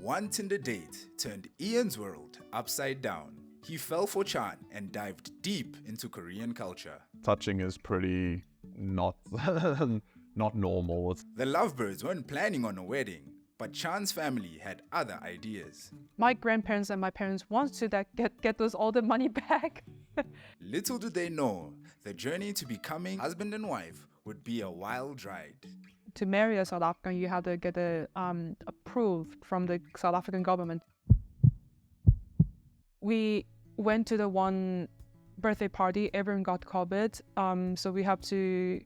One Tinder date turned Ian's world upside down. He fell for Chan and dived deep into Korean culture. Touching is pretty not not normal. The lovebirds weren't planning on a wedding, but Chan's family had other ideas. My grandparents and my parents want to get us all the money back. Little did they know, the journey to becoming husband and wife would be a wild ride. To marry a South African, you have to get approved from the South African government. We went to the one birthday party, everyone got COVID, so we have to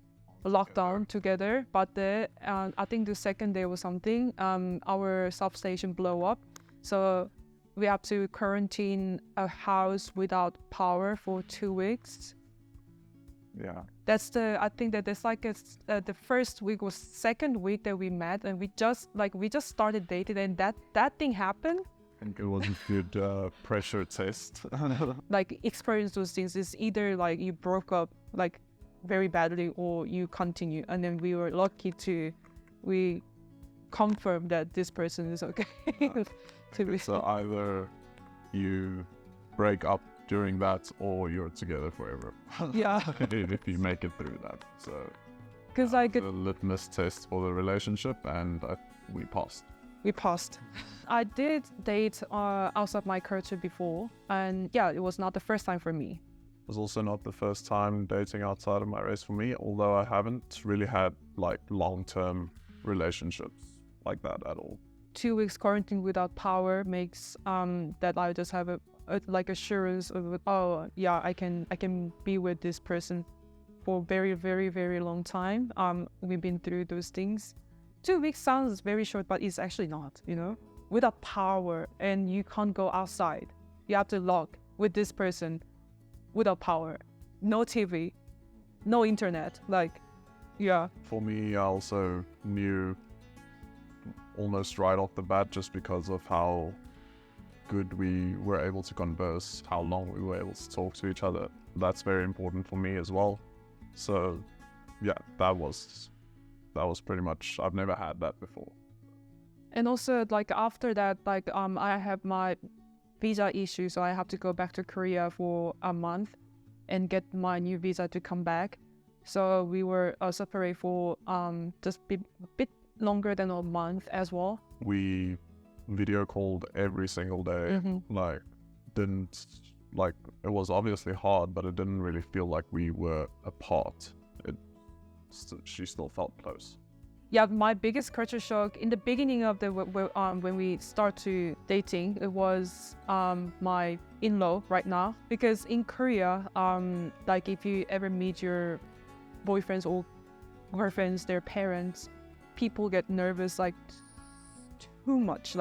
lock down together. But I think the second day or something, our substation blew up, so we have to quarantine a house without power for 2 weeks. Yeah. I think that it's like the first week or second week that we met, and we just started dating, and that thing happened. I think it was a good pressure test. Like experience those things is either like you broke up like very badly or you continue, and then we were lucky we confirmed that this person is okay. So either you break up during that or you're together forever. Yeah. If you make it through that. So because the litmus test for the relationship, and we passed. We passed. I did date outside my culture before, and yeah, it was not the first time for me. It was also not the first time dating outside of my race for me, although I haven't really had like long-term relationships like that at all. 2 weeks quarantine without power makes that I just have a like assurance of, oh yeah, I can be with this person for very, very, very long time. We've been through those things. 2 weeks sounds very short, but it's actually not, without power, and you can't go outside. You have to lock with this person without power, no TV, no internet, yeah. For me, I also knew almost right off the bat, just because of how good we were able to converse, how long we were able to talk to each other. That's very important for me as well. So yeah, that was pretty much, I've never had that before. And also after that, I have my visa issue, so I have to go back to Korea for a month and get my new visa to come back. So we were separate for just a bit longer than a month as well. We video called every single day. Mm-hmm. It was obviously hard, but it didn't really feel like we were apart. She still felt close. Yeah, my biggest culture shock in the beginning of when we start to dating, it was my in-law right now, because in Korea, if you ever meet your boyfriends or girlfriends, their parents, people get nervous too much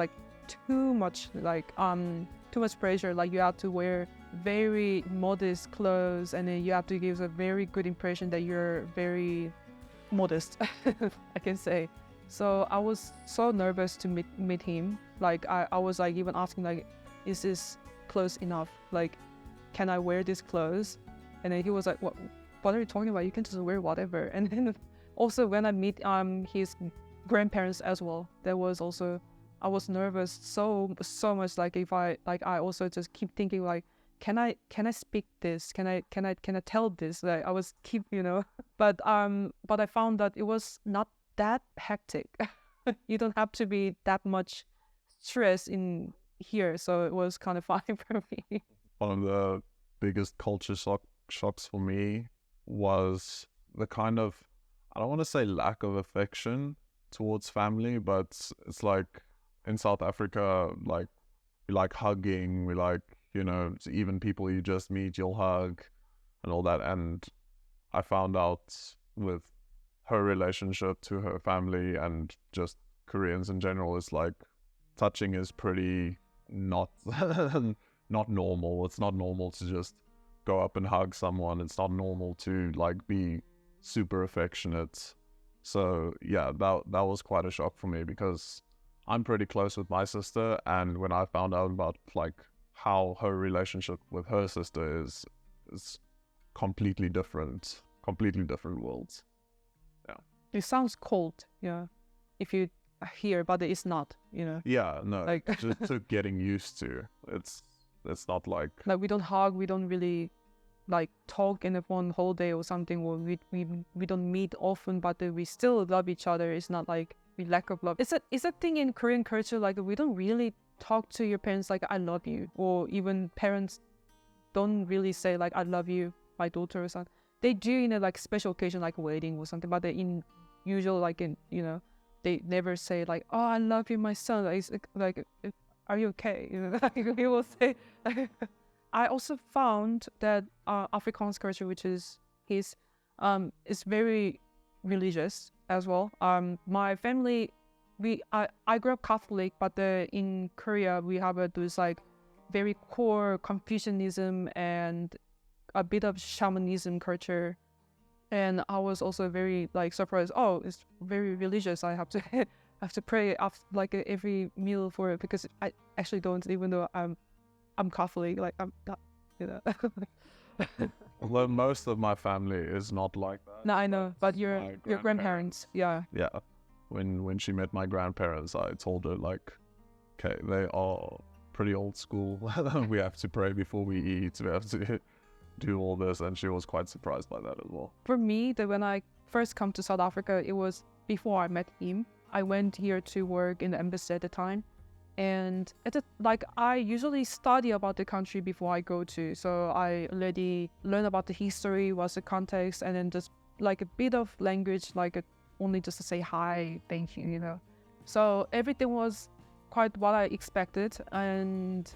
pressure. You have to wear very modest clothes, and then you have to give a very good impression that you're very modest, I can say. So I was so nervous to meet him. I was even asking is this close enough? Can I wear this clothes? And then he was like, what are you talking about? You can just wear whatever. And then also when I meet his grandparents as well, I was nervous so much. If I also just keep thinking can I speak this? Can I tell this? I was but I found that it was not that hectic. You don't have to be that much stress in here, so it was kind of fine for me. One of the biggest culture shocks for me was the kind of, I don't want to say lack of affection towards family, but it's in South Africa, we like hugging, we like, even people you just meet, you'll hug and all that. And I found out with her relationship to her family and just Koreans in general, is touching is pretty not not normal. It's not normal to just go up and hug someone. It's not normal to be super affectionate. So yeah, that was quite a shock for me, because I'm pretty close with my sister, and when I found out about how her relationship with her sister is completely different worlds. Yeah. It sounds cold, yeah. If you here, but it's not, you know. Yeah, no, Like just to getting used to. It's not like like we don't hug, we don't really like talk in the one whole day or something, or we don't meet often, but we still love each other. It's not like we lack of love. It's a thing in Korean culture, like we don't really talk to your parents like I love you, or even parents don't really say like I love you, my daughter, or something. They do in a like special occasion like a wedding or something, but they in usual like in, you know, they never say like, oh, I love you, my son. Like are you okay? You know, like we will say. I also found that Afrikaans culture, which is is very religious as well. My family, I grew up Catholic, but in Korea we have those like very core Confucianism and a bit of shamanism culture. And I was also very like surprised. Oh, it's very religious. I have to have to pray after like every meal for it, because I actually don't, even though I'm Catholic. Like I'm not, you know. although most of my family is not like that. No, I know, but your my grandparents, yeah. Yeah, when she met my grandparents, I told her like, okay, they are pretty old school. We have to pray before we eat. We have to do all this, and she was quite surprised by that as well. For me, when I first come to South Africa, it was before I met him. I went here to work in the embassy at the time, and like I usually study about the country before I go to, so I already learn about the history, what's the context, and then just like a bit of language, like only just to say hi, thank you, you know. So everything was quite what I expected, and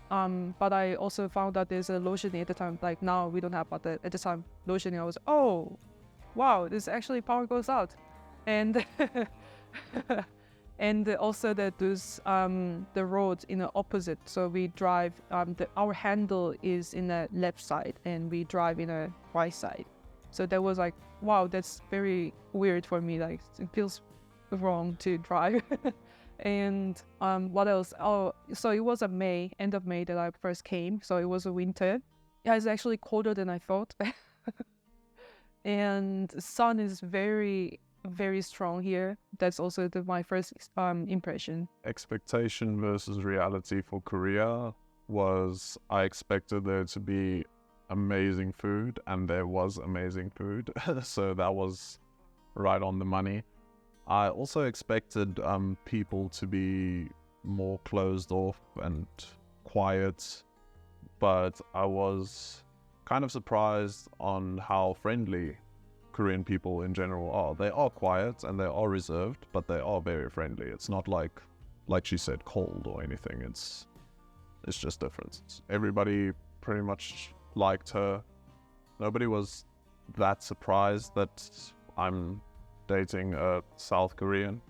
but I also found that there's a lotioning at the time. Like now we don't have, but at the time lotioning, I was, oh wow, this actually power goes out, and and also that there's the road in the opposite. So we drive, our handle is in the left side and we drive in the right side. So that was like, wow, that's very weird for me. Like it feels wrong to drive. And what else? Oh, so it was end of May that I first came. So it was a winter. Yeah, it's actually colder than I thought. And the sun is very, very strong here. That's also my first impression. Expectation versus reality for Korea was, I expected there to be amazing food, and there was amazing food. So that was right on the money. I also expected people to be more closed off and quiet, but I was kind of surprised on how friendly Korean people in general are. They are quiet and they are reserved, but they are very friendly. It's not like she said, cold or anything. It's just different. Everybody pretty much liked her. Nobody was that surprised that I'm dating a South Korean,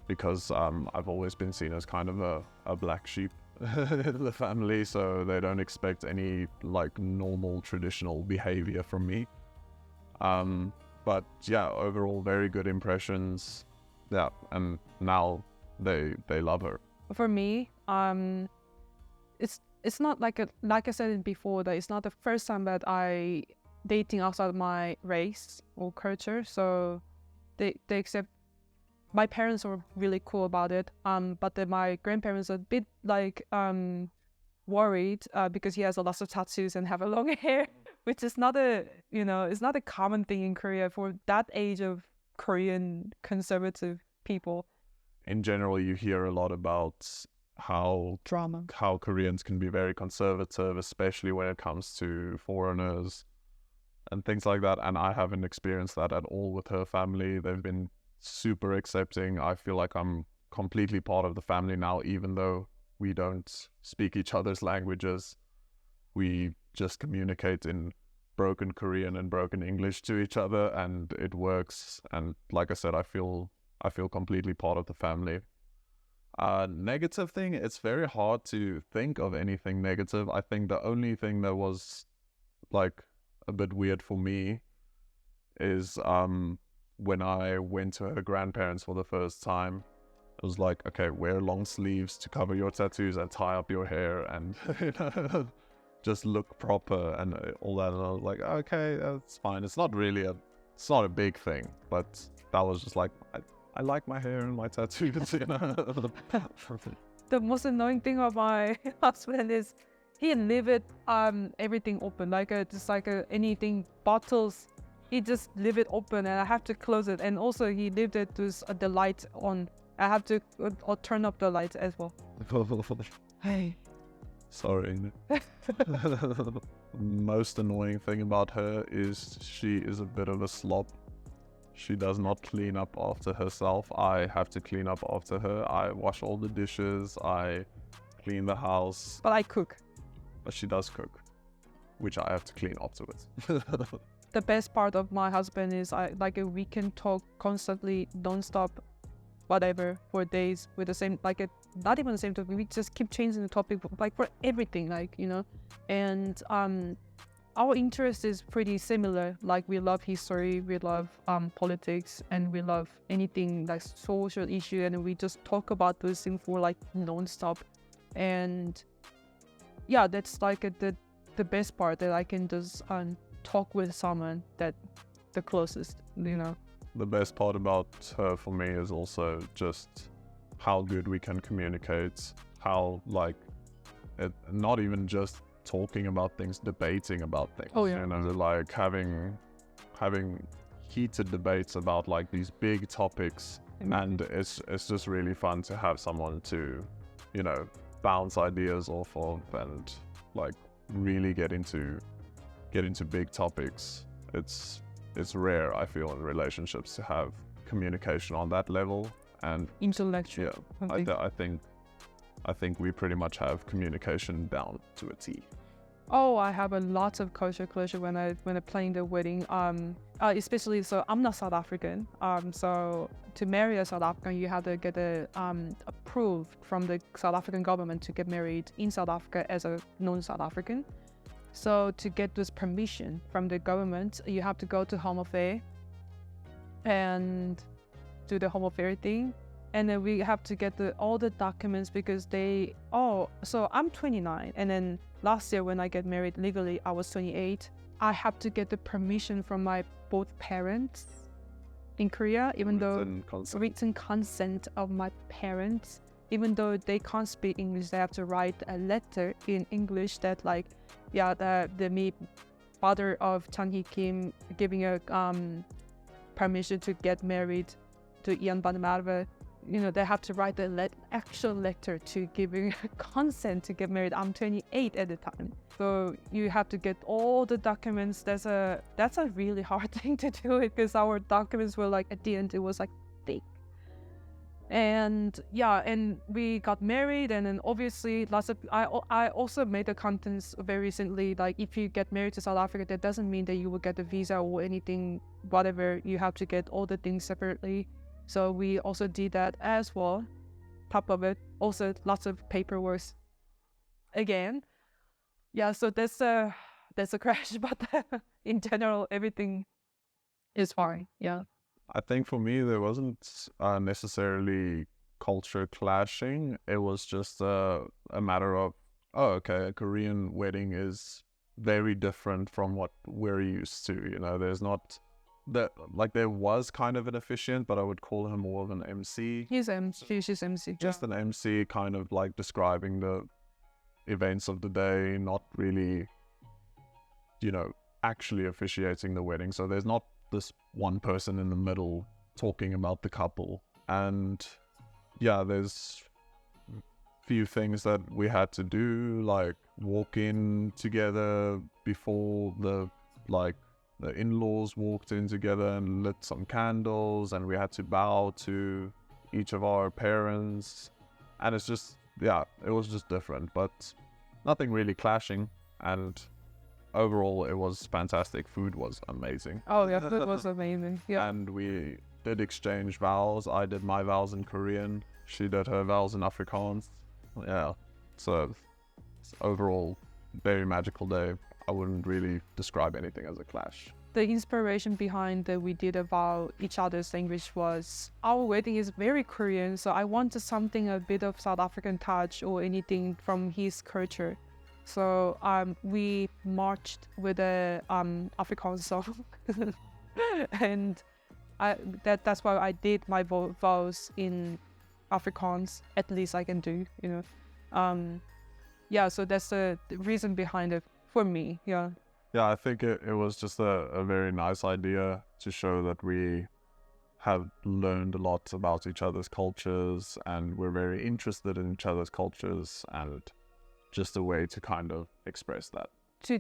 because I've always been seen as kind of a black sheep in the family, so they don't expect any like normal traditional behavior from me. But yeah, overall very good impressions. Yeah, and now they love her. For me, it's not like I said before, that it's not the first time that I dating outside my race or culture. So they accept. My parents were really cool about it. But my grandparents are a bit like worried because he has a lot of tattoos and have a long hair, which is not it's not a common thing in Korea for that age of Korean conservative people. In general, you hear a lot about how Koreans can be very conservative, especially when it comes to foreigners and things like that. And I haven't experienced that at all with her family. They've been super accepting. I feel like I'm completely part of the family now, even though we don't speak each other's languages. We just communicate in broken Korean and broken English to each other, and it works. And like I said, I feel completely part of the family. Negative thing, it's very hard to think of anything negative. I think the only thing that was like a bit weird for me is when I went to her grandparents for the first time. It was like, okay, wear long sleeves to cover your tattoos and tie up your hair and just look proper and all that. And I was like, okay, that's fine. It's not a big thing, but that was just like, I like my hair and my tattoos, you know. The most annoying thing of my husband is he leave it everything open, like just like anything bottles, he just leave it open and I have to close it. And also he leave it with the light on. I have to or turn up the lights as well. Hey. Sorry. Most annoying thing about her is she is a bit of a slob. She does not clean up after herself. I have to clean up after her. I wash all the dishes. I clean the house. But I cook. But she does cook, which I have to clean afterwards. The best part of my husband is we can talk constantly, non-stop, whatever, for days with the same, not even the same topic. We just keep changing the topic, like for everything, and our interest is pretty similar. Like we love history, we love politics, and we love anything like social issue, and we just talk about those things for like non-stop. And yeah, that's like the best part, that I can just talk with someone that the closest, you know. The best part about her for me is also just how good we can communicate, how not even just talking about things, debating about things. Oh yeah. You know, like having heated debates about like these big topics, and it's just really fun to have someone to, you know, bounce ideas off of and like really get into big topics. It's rare, I feel, in relationships to have communication on that level, and Intellectual. yeah, I think we pretty much have communication down to a T. Oh, I have a lot of culture clash when I plan the wedding. Especially, so I'm not South African. So to marry a South African, you have to get approved from the South African government to get married in South Africa as a non-South African. So to get this permission from the government, you have to go to Home Affairs and do the Home Affairs thing. And then we have to get all the documents because so I'm 29. And then last year when I get married legally, I was 28. I have to get the permission from my both parents in Korea, written consent of my parents. Even though they can't speak English, they have to write a letter in English that the father of Chan Hee Kim giving a permission to get married to Ian Van Marve. You know, they have to write the actual letter to giving consent to get married. I'm 28 at the time, so you have to get all the documents. That's a really hard thing to do because our documents were like at the end it was like thick. And yeah, and we got married, and then obviously I also made the contents very recently, like if you get married to South Africa, that doesn't mean that you will get the visa or anything, whatever. You have to get all the things separately. So we also did that as well. Top of it, also lots of paperwork again. Yeah, so that's a crash, but in general everything is fine. Yeah. I think for me, there wasn't necessarily culture clashing. It was just a matter of, a Korean wedding is very different from what we're used to. You know, there's not that, like, there was kind of an officiant, but I would call him more of an MC. She's MC. Just an MC, kind of like describing the events of the day, not really, you know, actually officiating the wedding. So there's not this one person in the middle talking about the couple. And yeah, there's few things that we had to do, like walk in together before the in-laws walked in together and lit some candles, and we had to bow to each of our parents. And it's just, yeah, it was just different, but nothing really clashing. And overall, it was fantastic. Food was amazing. Oh yeah, food was amazing. Yeah. And we did exchange vows. I did my vows in Korean. She did her vows in Afrikaans. Yeah. So overall, very magical day. I wouldn't really describe anything as a clash. The inspiration behind that we did about each other's language was our wedding is very Korean, so I wanted something a bit of South African touch or anything from his culture. So we marched with a Afrikaans song, and that's why I did my vows in Afrikaans. At least I can do, yeah. So that's the reason behind it for me. Yeah. Yeah, I think it was just a very nice idea to show that we have learned a lot about each other's cultures and we're very interested in each other's cultures, and just a way to kind of express that. To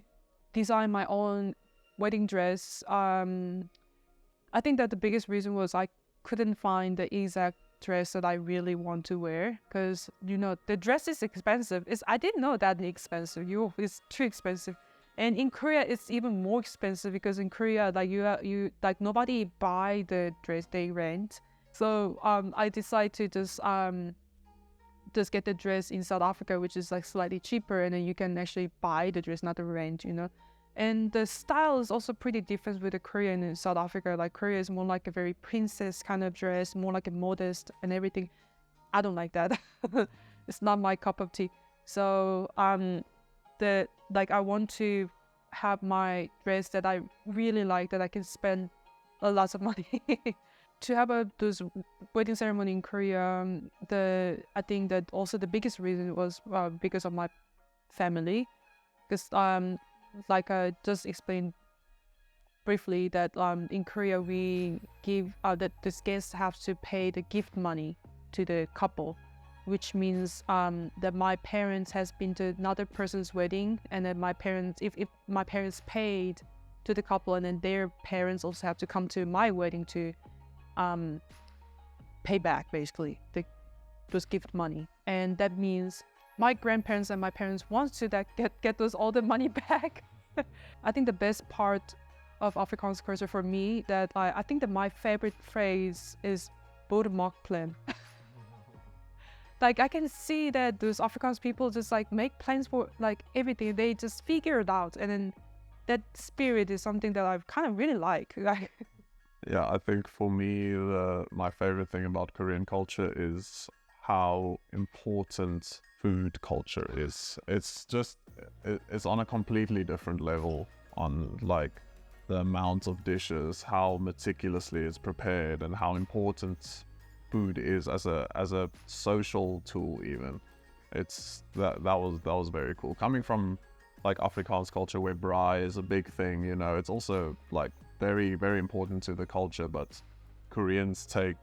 design my own wedding dress, I think that the biggest reason was I couldn't find the exact dress that I really want to wear, because the dress is expensive. I didn't know that expensive. It's too expensive. And in Korea, it's even more expensive, because in Korea, like you like nobody buy the dress, they rent. So I decided to just get the dress in South Africa, which is like slightly cheaper, and then you can actually buy the dress, not the rent, And the style is also pretty different with the Korean and South Africa. Like Korea is more like a very princess kind of dress, more like a modest and everything. I don't like that. It's not my cup of tea. So I want to have my dress that I really like, that I can spend a lot of money. To have those wedding ceremony in Korea, I think that also the biggest reason was because of my family, because like I just explained briefly that in Korea we give that the guests have to pay the gift money to the couple, which means that my parents has been to another person's wedding, and then my parents, if my parents paid to the couple, and then their parents also have to come to my wedding to pay back basically those gift money. And that means my grandparents and my parents want to get those all the money back. I think the best part of Afrikaans culture for me, that I think that my favorite phrase is plan. Like I can see that those Afrikaans people just like make plans for like everything. They just figure it out, and then that spirit is something that I kind of really like. Yeah, I think for me, my favorite thing about Korean culture is how important food culture is. It's on a completely different level, on like the amount of dishes, how meticulously it's prepared, and how important food is as a social tool. Even that was very cool. Coming from like Afrikaans culture, where braai is a big thing, it's also like very, very important to the culture, but Koreans take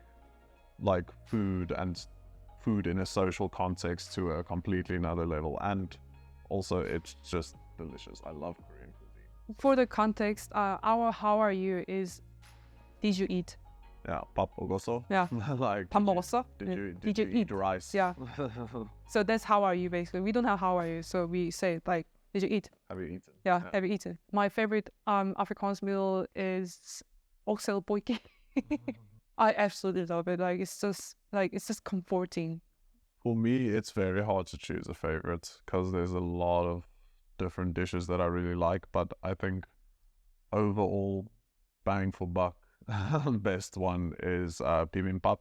like food in a social context to a completely another level, and also it's just delicious. I love Korean cuisine. For the context, our how are you is, did you eat? Yeah, 밥 먹었어? Yeah. Like 밥 먹었어? did you eat rice? Yeah. So that's how are you basically. We don't have how are you, so we say like, did you eat? Have you eaten? Yeah, have you eaten? My favorite Afrikaans meal is okselboiki. I absolutely love it. Like it's just comforting. For me, it's very hard to choose a favorite, because there's a lot of different dishes that I really like, but I think overall, bang for buck, best one is bibimbap,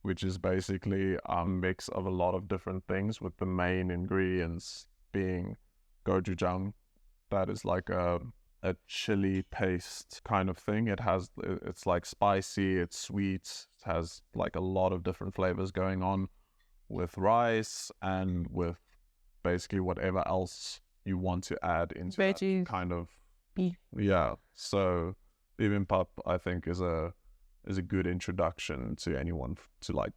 which is basically a mix of a lot of different things, with the main ingredients being gochujang. That is like a chili paste kind of thing. It's like spicy, it's sweet, it has like a lot of different flavors going on, with rice and with basically whatever else you want to add into veggies, that kind of beef. Yeah, so bibimbap I think is a good introduction to anyone to like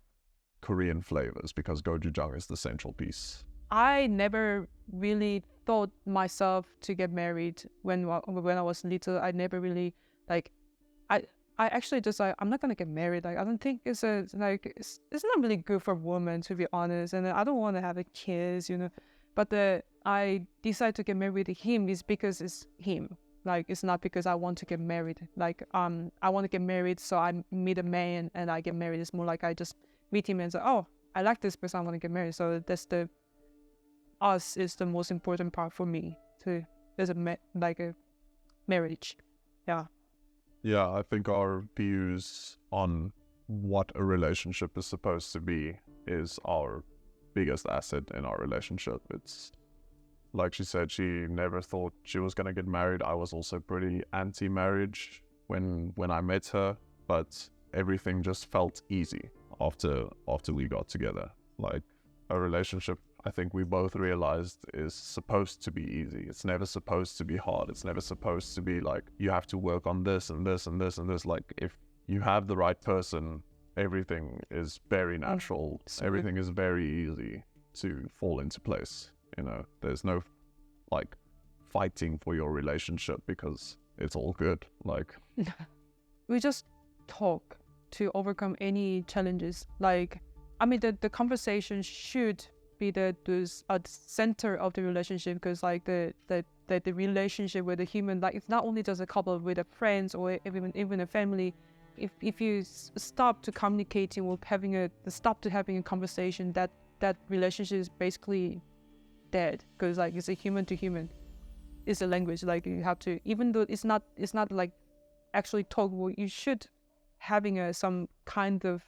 Korean flavors, because gochujang is the central piece. I never really thought myself to get married when I was little. I never really like. I actually just like, I'm not gonna get married. Like I don't think it's not really good for women, to be honest. And I don't want to have a kids, But I decided to get married to him is because it's him. Like it's not because I want to get married. Like I want to get married, so I meet a man and I get married. It's more like I just meet him and say, oh, I like this person, I want to get married. So that's us is the most important part for me. There's a marriage. Yeah. Yeah, I think our views on what a relationship is supposed to be is our biggest asset in our relationship. It's like she said, she never thought she was going to get married. I was also pretty anti-marriage when I met her. but everything just felt easy after we got together. Like, a relationship, I think we both realized, is supposed to be easy. It's never supposed to be hard. It's never supposed to be like, you have to work on this and this and this and this. Like, if you have the right person, everything is very natural. Everything is very easy to fall into place. You know, there's no like fighting for your relationship because it's all good. Like, we just talk to overcome any challenges. Like, I mean, the conversation should be the center of the relationship, because like the relationship with a human, like, it's not only just a couple with a friends or even a family. If you stop to communicating or having a conversation, that relationship is basically dead, because like it's a human to human. It's a language, like you have to, even though it's not like actually talkable, you should having some kind of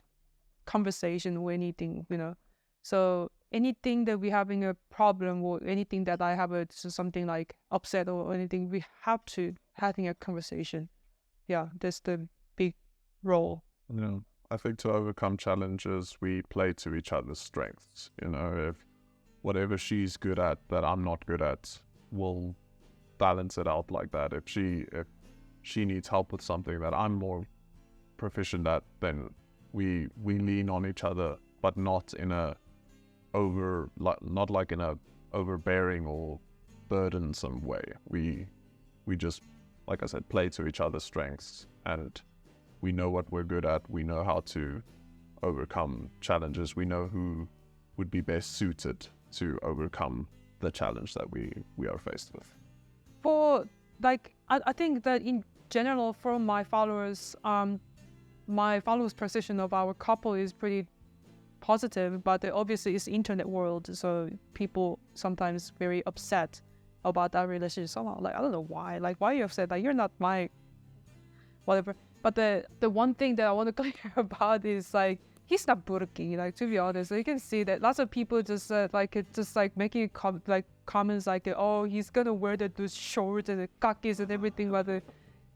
conversation or anything, you know. So anything that we having a problem, or anything that I have something like upset or anything, we have to having a conversation. Yeah, that's the big role. You know, I think to overcome challenges, we play to each other's strengths. You know, if whatever she's good at that I'm not good at, we'll balance it out like that. If she needs help with something that I'm more proficient at, then we lean on each other, but not in a not like in a overbearing or burdensome way. We just, like I said, play to each other's strengths, and we know what we're good at. We know how to overcome challenges. We know who would be best suited to overcome the challenge that we are faced with. For like, I think that in general, for my followers perception of our couple is pretty positive, but obviously it's the internet world, so people sometimes very upset about that relationship. Somehow, like, I don't know why. Like, why are you upset? Like, you're not my whatever. But the one thing that I want to clear about is like, he's not burki. Like, to be honest, you can see that lots of people just making comments like, oh, he's gonna wear those shorts and the kakis and everything, but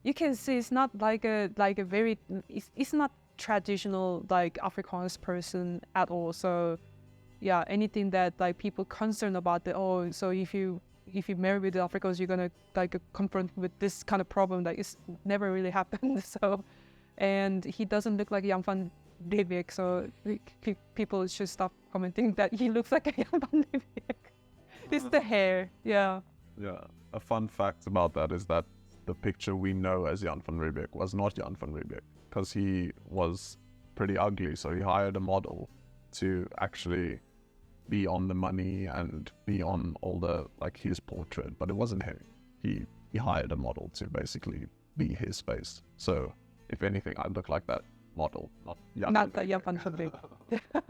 you can see it's not like a very, it's not traditional like Afrikaans person at all. So yeah, anything that like people concerned about so if you marry with the Afrikaans, you're gonna like confront with this kind of problem, like it's never really happened. So, and he doesn't look like Jan van Riebeeck, so people should stop commenting that he looks like a Jan van Riebeeck. It's the hair. Yeah, a fun fact about that is that the picture we know as Jan van Riebeeck was not Jan van Riebeeck, because he was pretty ugly, so he hired a model to actually be on the money and be on all the, like, his portrait, but it wasn't him. He hired a model to basically be his face. So if anything, I look like that model, not Jan not the Jan van Riebeeck.